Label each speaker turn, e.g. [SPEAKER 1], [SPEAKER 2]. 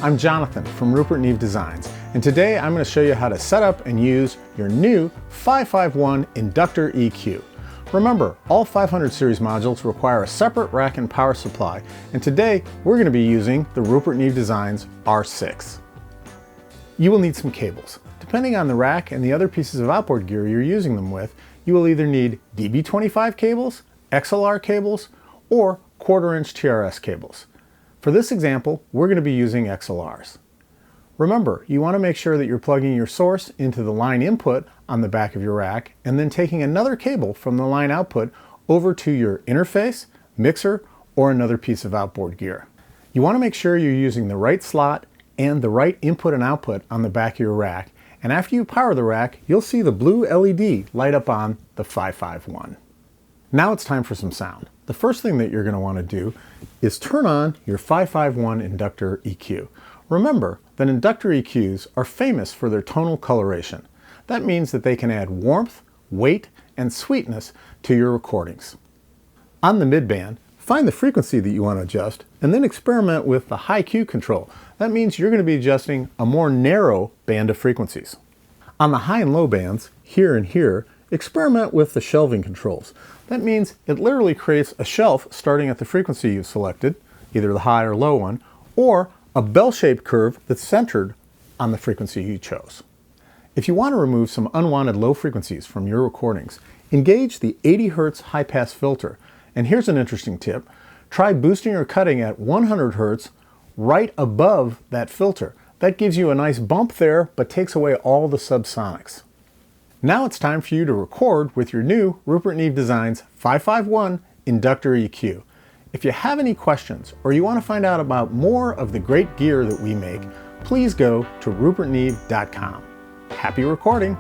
[SPEAKER 1] I'm Jonathan from Rupert Neve Designs, and today I'm going to show you how to set up and use your new 551 Inductor EQ. Remember, all 500 series modules require a separate rack and power supply, and today we're going to be using the Rupert Neve Designs R6. You will need some cables. Depending on the rack and the other pieces of outboard gear you're using them with, you will either need DB25 cables, XLR cables, or 1/4-inch TRS cables. For this example, we're going to be using XLRs. Remember, you want to make sure that you're plugging your source into the line input on the back of your rack and then taking another cable from the line output over to your interface, mixer, or another piece of outboard gear. You want to make sure you're using the right slot and the right input and output on the back of your rack, and after you power the rack, you'll see the blue LED light up on the 551. Now it's time for some sound. The first thing that you're going to want to do is turn on your 551 Inductor EQ. Remember that Inductor EQs are famous for their tonal coloration. That means that they can add warmth, weight, and sweetness to your recordings. On the midband, find the frequency that you want to adjust and then experiment with the high Q control. That means you're going to be adjusting a more narrow band of frequencies. On the high and low bands, here and here, experiment with the shelving controls. That means it literally creates a shelf starting at the frequency you've selected, either the high or low one, or a bell-shaped curve that's centered on the frequency you chose. If you want to remove some unwanted low frequencies from your recordings, engage the 80 Hz high-pass filter. And here's an interesting tip. Try boosting or cutting at 100 Hz right above that filter. That gives you a nice bump there, but takes away all the subsonics. Now it's time for you to record with your new Rupert Neve Designs 551 Inductor EQ. If you have any questions or you want to find out about more of the great gear that we make, please go to rupertneve.com. Happy recording!